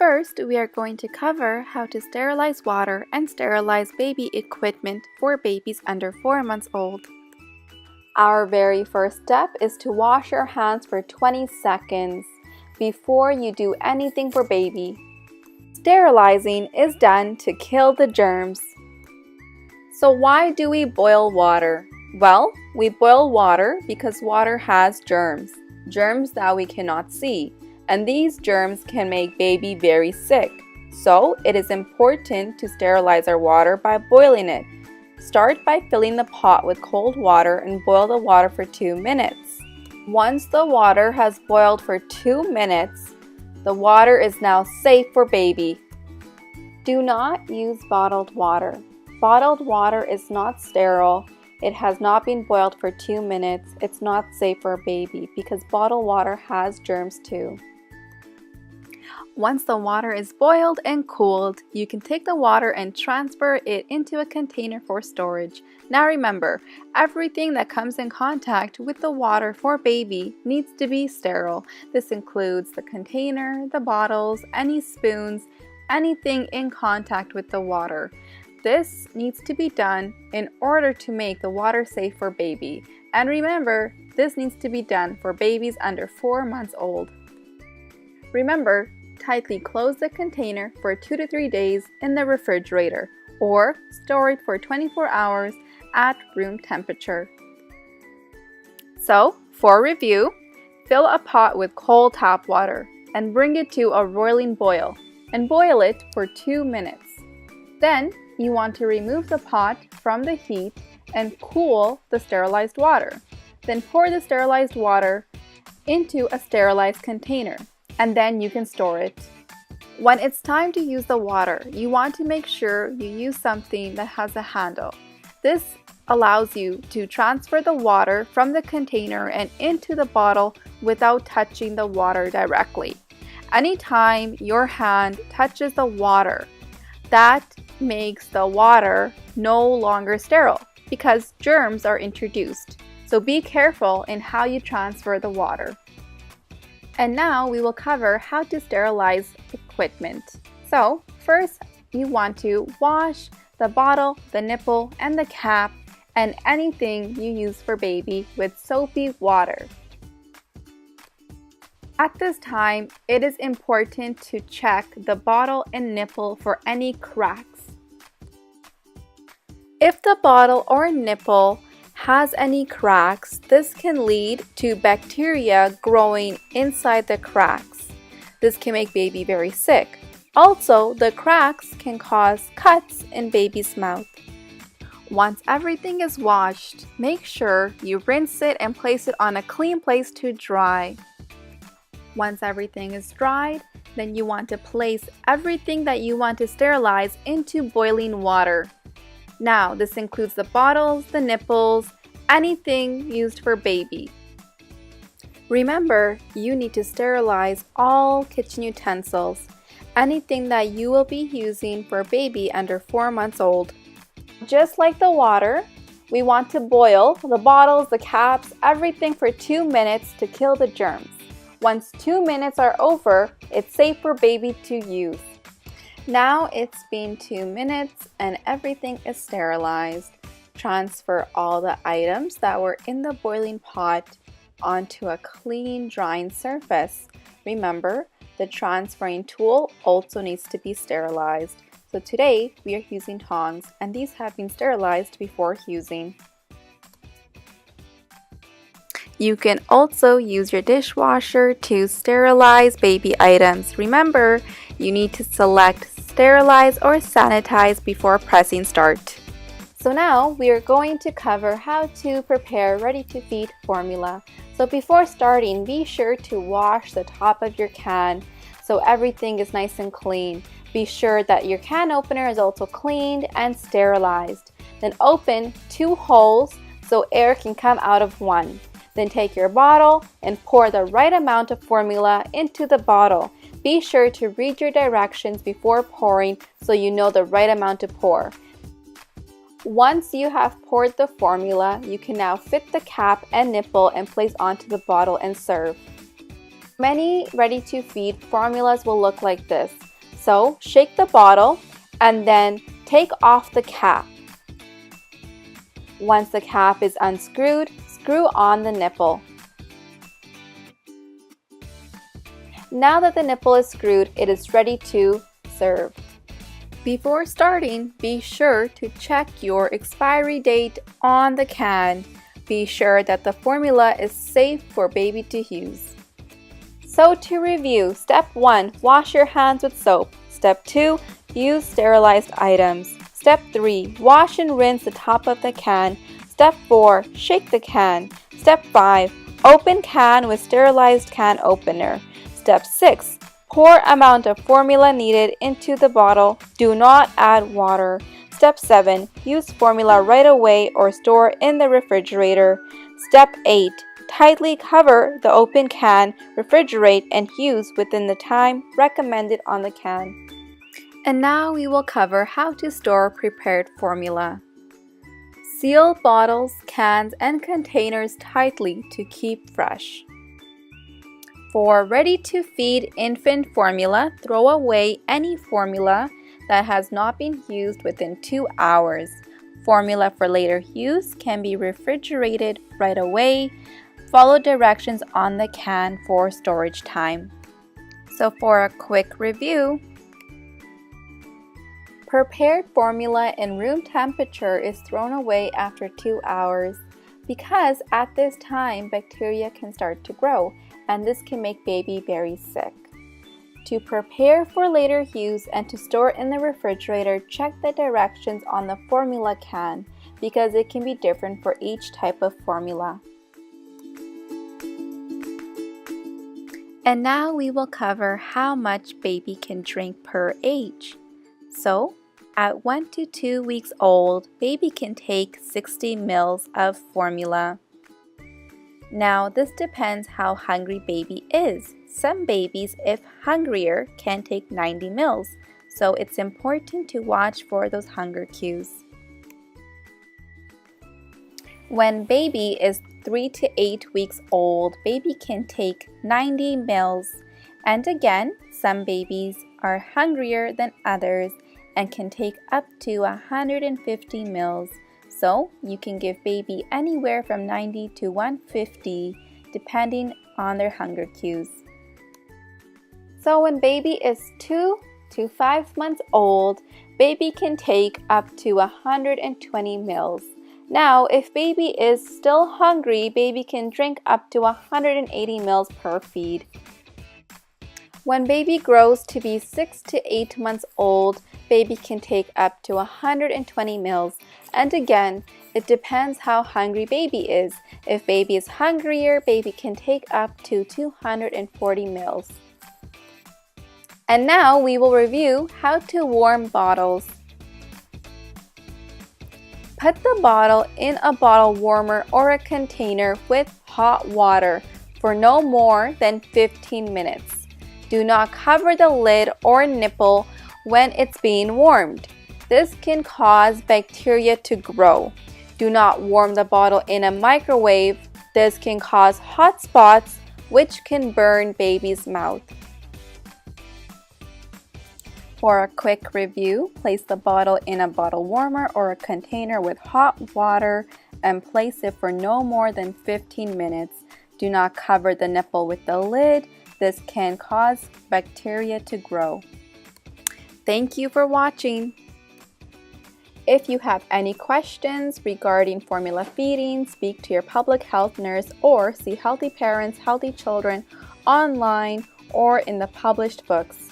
First, we are going to cover how to sterilize water and sterilize baby equipment for babies under 4 months old. Our very first step is to wash your hands for 20 seconds before you do anything for baby. Sterilizing is done to kill the germs. So why do we boil water? Well, we boil water because water has germs that we cannot see, and these germs can make baby very sick. So it is important to sterilize our water by boiling it. Start by filling the pot with cold water and boil the water for 2 minutes. Once the water has boiled for 2 minutes, the water is now safe for baby. Do not use bottled water. Bottled water is not sterile. It has not been boiled for 2 minutes. It's not safe for a baby because bottled water has germs too. Once the water is boiled and cooled, you can take the water and transfer it into a container for storage. Now remember, everything that comes in contact with the water for baby needs to be sterile. This includes the container, the bottles, any spoons, anything in contact with the water. This needs to be done in order to make the water safe for baby. And remember, this needs to be done for babies under 4 months old. Remember, tightly close the container for 2 to 3 days in the refrigerator or store it for 24 hours at room temperature. So, for review, fill a pot with cold tap water and bring it to a roiling boil and boil it for 2 minutes. Then, you want to remove the pot from the heat and cool the sterilized water. Then pour the sterilized water into a sterilized container, and then you can store it. When it's time to use the water, you want to make sure you use something that has a handle. This allows you to transfer the water from the container and into the bottle without touching the water directly. Anytime your hand touches the water, that makes the water no longer sterile because germs are introduced. So be careful in how you transfer the water. And now we will cover how to sterilize equipment. So first, you want to wash the bottle, the nipple, and the cap, and anything you use for baby with soapy water. At this time, it is important to check the bottle and nipple for any cracks. If the bottle or nipple has any cracks, this can lead to bacteria growing inside the cracks. This can make baby very sick. Also, the cracks can cause cuts in baby's mouth. Once everything is washed, make sure you rinse it and place it on a clean place to dry. Once everything is dried, then you want to place everything that you want to sterilize into boiling water. Now, this includes the bottles, the nipples, anything used for baby. Remember, you need to sterilize all kitchen utensils, anything that you will be using for baby under 4 months old. Just like the water, we want to boil the bottles, the caps, everything for 2 minutes to kill the germs. Once 2 minutes are over, it's safe for baby to use. Now it's been 2 minutes and everything is sterilized. Transfer all the items that were in the boiling pot onto a clean drying surface. Remember, the transferring tool also needs to be sterilized. So today we are using tongs, and these have been sterilized before using. You can also use your dishwasher to sterilize baby items. Remember, you need to select sterilize or sanitize before pressing start. So now we are going to cover how to prepare ready-to-feed formula. So before starting, be sure to wash the top of your can so everything is nice and clean. Be sure that your can opener is also cleaned and sterilized. Then open 2 holes so air can come out of one. Then take your bottle and pour the right amount of formula into the bottle. Be sure to read your directions before pouring so you know the right amount to pour. Once you have poured the formula, you can now fit the cap and nipple and place onto the bottle and serve. Many ready-to-feed formulas will look like this. So shake the bottle and then take off the cap. Once the cap is unscrewed, screw on the nipple. Now that the nipple is screwed, it is ready to serve. Before starting, be sure to check your expiry date on the can. Be sure that the formula is safe for baby to use. So to review, Step 1, wash your hands with soap. Step 2, use sterilized items. Step 3, wash and rinse the top of the can. Step 4, shake the can. Step 5, open can with sterilized can opener. Step 6, pour amount of formula needed into the bottle. Do not add water. Step 7, use formula right away or store in the refrigerator. Step 8, tightly cover the open can, refrigerate, and use within the time recommended on the can. And now we will cover how to store prepared formula. Seal bottles, cans, and containers tightly to keep fresh. For ready-to-feed infant formula, throw away any formula that has not been used within 2 hours. Formula for later use can be refrigerated right away. Follow directions on the can for storage time. So for a quick review, prepared formula in room temperature is thrown away after 2 hours because at this time bacteria can start to grow and this can make baby very sick. To prepare for later use and to store in the refrigerator, check the directions on the formula can because it can be different for each type of formula. And now we will cover how much baby can drink per age. So, at 1 to 2 weeks old, baby can take 60 ml of formula. Now, this depends how hungry baby is. Some babies, if hungrier, can take 90 ml, so it's important to watch for those hunger cues. When baby is 3 to 8 weeks old, baby can take 90 ml. And again, some babies are hungrier than others and can take up to 150 ml. So you can give baby anywhere from 90 to 150 depending on their hunger cues. So when baby is 2 to 5 months old, baby can take up to 120 ml. Now, if baby is still hungry, baby can drink up to 180 ml per feed. When baby grows to be 6 to 8 months old, baby can take up to 120 ml. And again, it depends how hungry baby is. If baby is hungrier, baby can take up to 240 ml. And now we will review how to warm bottles. Put the bottle in a bottle warmer or a container with hot water for no more than 15 minutes. Do not cover the lid or nipple when it's being warmed. This can cause bacteria to grow. Do not warm the bottle in a microwave. This can cause hot spots, which can burn baby's mouth. For a quick review, place the bottle in a bottle warmer or a container with hot water and place it for no more than 15 minutes. Do not cover the nipple with the lid. This can cause bacteria to grow. Thank you for watching. If you have any questions regarding formula feeding, speak to your public health nurse or see Healthy Parents, Healthy Children online or in the published books.